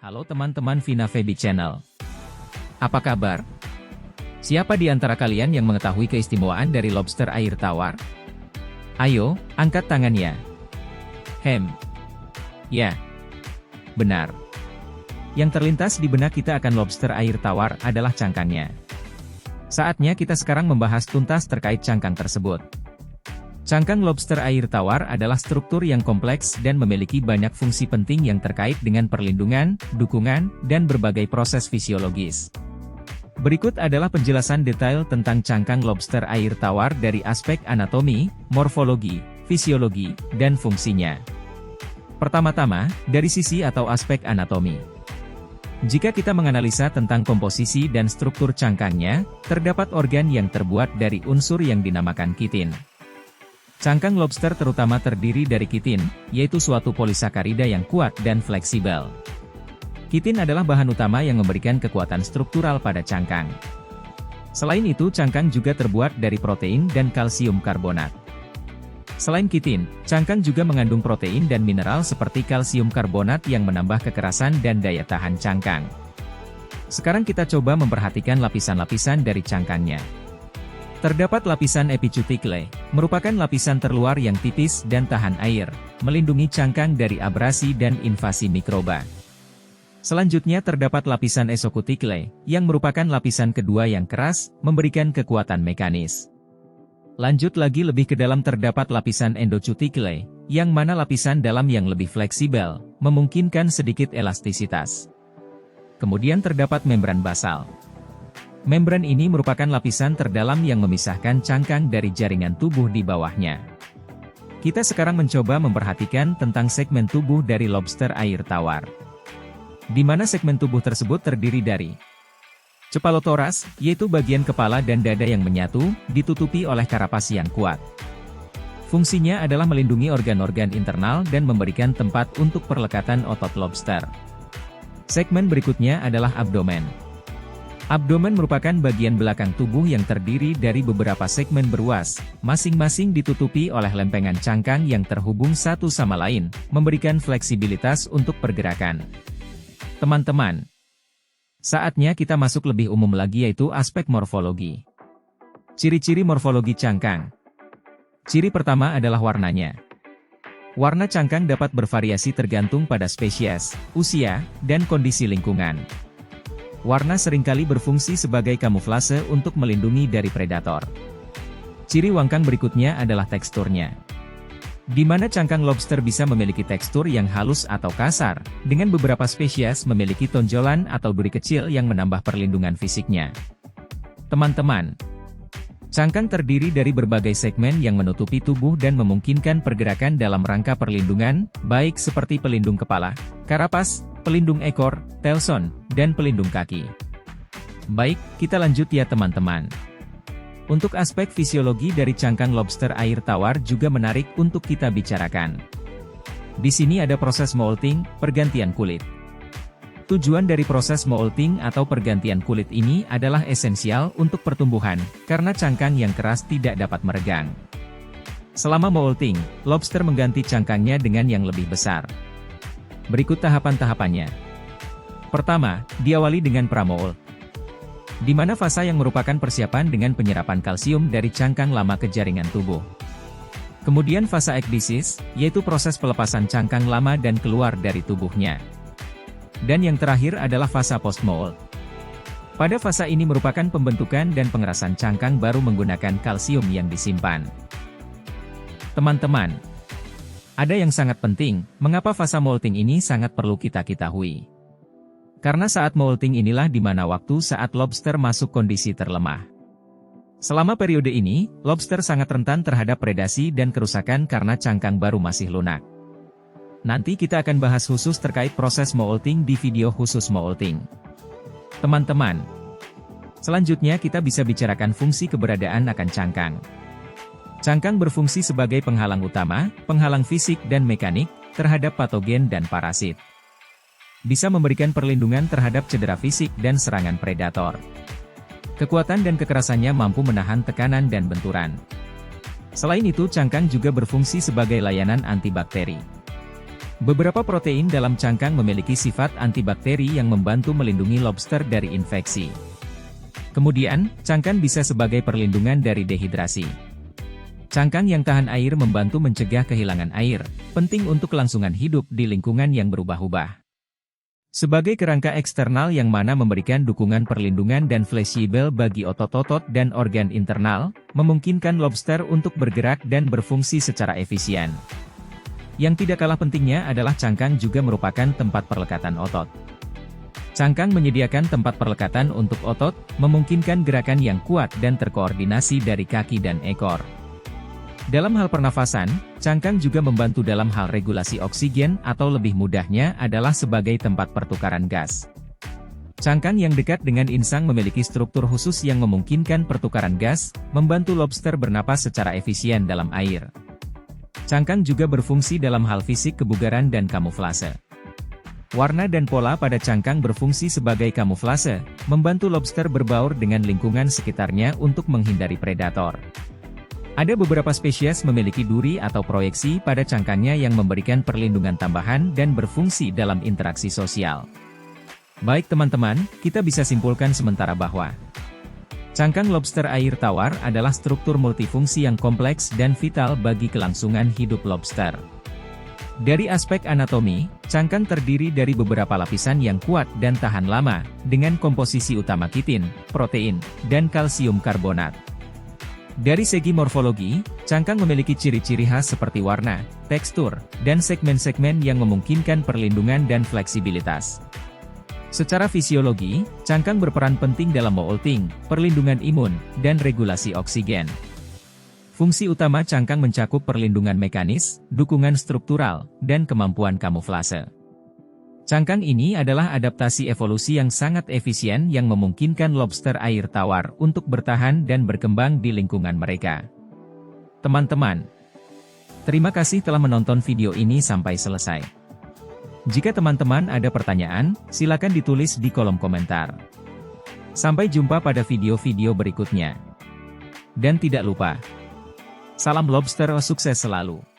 Halo teman-teman Vina Febi Channel. Apa kabar? Siapa di antara kalian yang mengetahui keistimewaan dari lobster air tawar? Ayo, angkat tangannya. Ya. Benar. Yang terlintas di benak kita akan lobster air tawar adalah cangkangnya. Saatnya kita sekarang membahas tuntas terkait cangkang tersebut. Cangkang lobster air tawar adalah struktur yang kompleks dan memiliki banyak fungsi penting yang terkait dengan perlindungan, dukungan, dan berbagai proses fisiologis. Berikut adalah penjelasan detail tentang cangkang lobster air tawar dari aspek anatomi, morfologi, fisiologi, dan fungsinya. Pertama-tama, dari sisi atau aspek anatomi. Jika kita menganalisa tentang komposisi dan struktur cangkangnya, terdapat organ yang terbuat dari unsur yang dinamakan kitin. Cangkang lobster terutama terdiri dari kitin, yaitu suatu polisakarida yang kuat dan fleksibel. Kitin adalah bahan utama yang memberikan kekuatan struktural pada cangkang. Selain itu, cangkang juga terbuat dari protein dan kalsium karbonat. Selain kitin, cangkang juga mengandung protein dan mineral seperti kalsium karbonat yang menambah kekerasan dan daya tahan cangkang. Sekarang kita coba memperhatikan lapisan-lapisan dari cangkangnya. Terdapat lapisan epicuticule, merupakan lapisan terluar yang tipis dan tahan air, melindungi cangkang dari abrasi dan invasi mikroba. Selanjutnya terdapat lapisan esocuticle, yang merupakan lapisan kedua yang keras, memberikan kekuatan mekanis. Lanjut lagi lebih ke dalam terdapat lapisan endocuticle, yang mana lapisan dalam yang lebih fleksibel, memungkinkan sedikit elastisitas. Kemudian terdapat membran basal. Membran ini merupakan lapisan terdalam yang memisahkan cangkang dari jaringan tubuh di bawahnya. Kita sekarang mencoba memperhatikan tentang segmen tubuh dari lobster air tawar. Di mana segmen tubuh tersebut terdiri dari cepalotoras, yaitu bagian kepala dan dada yang menyatu, ditutupi oleh karapas yang kuat. Fungsinya adalah melindungi organ-organ internal dan memberikan tempat untuk perlekatan otot lobster. Segmen berikutnya adalah abdomen. Abdomen merupakan bagian belakang tubuh yang terdiri dari beberapa segmen beruas, masing-masing ditutupi oleh lempengan cangkang yang terhubung satu sama lain, memberikan fleksibilitas untuk pergerakan. Teman-teman, saatnya kita masuk lebih umum lagi yaitu aspek morfologi. Ciri-ciri morfologi cangkang. Ciri pertama adalah warnanya. Warna cangkang dapat bervariasi tergantung pada spesies, usia, dan kondisi lingkungan. Warna seringkali berfungsi sebagai kamuflase untuk melindungi dari predator. Ciri wangkang berikutnya adalah teksturnya. Di mana cangkang lobster bisa memiliki tekstur yang halus atau kasar, dengan beberapa spesies memiliki tonjolan atau duri kecil yang menambah perlindungan fisiknya. Teman-teman, cangkang terdiri dari berbagai segmen yang menutupi tubuh dan memungkinkan pergerakan dalam rangka perlindungan, baik seperti pelindung kepala, karapas, pelindung ekor, telson, dan pelindung kaki. Baik, kita lanjut ya teman-teman. Untuk aspek fisiologi dari cangkang lobster air tawar juga menarik untuk kita bicarakan. Di sini ada proses molting, pergantian kulit. Tujuan dari proses molting atau pergantian kulit ini adalah esensial untuk pertumbuhan, karena cangkang yang keras tidak dapat meregang. Selama molting, lobster mengganti cangkangnya dengan yang lebih besar. Berikut tahapan-tahapannya. Pertama, diawali dengan pramoult, di mana fase yang merupakan persiapan dengan penyerapan kalsium dari cangkang lama ke jaringan tubuh. Kemudian fase ekdisis, yaitu proses pelepasan cangkang lama dan keluar dari tubuhnya. Dan yang terakhir adalah fase postmoult. Pada fase ini merupakan pembentukan dan pengerasan cangkang baru menggunakan kalsium yang disimpan. Teman-teman, ada yang sangat penting, mengapa fase molting ini sangat perlu kita ketahui. Karena saat molting inilah di mana waktu saat lobster masuk kondisi terlemah. Selama periode ini, lobster sangat rentan terhadap predasi dan kerusakan karena cangkang baru masih lunak. Nanti kita akan bahas khusus terkait proses molting di video khusus molting. Teman-teman, selanjutnya kita bisa bicarakan fungsi keberadaan akan cangkang. Cangkang berfungsi sebagai penghalang utama, penghalang fisik dan mekanik, terhadap patogen dan parasit. Bisa memberikan perlindungan terhadap cedera fisik dan serangan predator. Kekuatan dan kekerasannya mampu menahan tekanan dan benturan. Selain itu, cangkang juga berfungsi sebagai layanan antibakteri. Beberapa protein dalam cangkang memiliki sifat antibakteri yang membantu melindungi lobster dari infeksi. Kemudian, cangkang bisa sebagai perlindungan dari dehidrasi. Cangkang yang tahan air membantu mencegah kehilangan air, penting untuk kelangsungan hidup di lingkungan yang berubah-ubah. Sebagai kerangka eksternal yang mana memberikan dukungan perlindungan dan fleksibel bagi otot-otot dan organ internal, memungkinkan lobster untuk bergerak dan berfungsi secara efisien. Yang tidak kalah pentingnya adalah cangkang juga merupakan tempat perlekatan otot. Cangkang menyediakan tempat perlekatan untuk otot, memungkinkan gerakan yang kuat dan terkoordinasi dari kaki dan ekor. Dalam hal pernafasan, cangkang juga membantu dalam hal regulasi oksigen atau lebih mudahnya adalah sebagai tempat pertukaran gas. Cangkang yang dekat dengan insang memiliki struktur khusus yang memungkinkan pertukaran gas, membantu lobster bernapas secara efisien dalam air. Cangkang juga berfungsi dalam hal fisik kebugaran dan kamuflase. Warna dan pola pada cangkang berfungsi sebagai kamuflase, membantu lobster berbaur dengan lingkungan sekitarnya untuk menghindari predator. Ada beberapa spesies memiliki duri atau proyeksi pada cangkangnya yang memberikan perlindungan tambahan dan berfungsi dalam interaksi sosial. Baik teman-teman, kita bisa simpulkan sementara bahwa cangkang lobster air tawar adalah struktur multifungsi yang kompleks dan vital bagi kelangsungan hidup lobster. Dari aspek anatomi, cangkang terdiri dari beberapa lapisan yang kuat dan tahan lama, dengan komposisi utama kitin, protein, dan kalsium karbonat. Dari segi morfologi, cangkang memiliki ciri-ciri khas seperti warna, tekstur, dan segmen-segmen yang memungkinkan perlindungan dan fleksibilitas. Secara fisiologi, cangkang berperan penting dalam molting, perlindungan imun, dan regulasi oksigen. Fungsi utama cangkang mencakup perlindungan mekanis, dukungan struktural, dan kemampuan kamuflase. Cangkang ini adalah adaptasi evolusi yang sangat efisien yang memungkinkan lobster air tawar untuk bertahan dan berkembang di lingkungan mereka. Teman-teman, terima kasih telah menonton video ini sampai selesai. Jika teman-teman ada pertanyaan, silakan ditulis di kolom komentar. Sampai jumpa pada video-video berikutnya. Dan tidak lupa, salam lobster sukses selalu.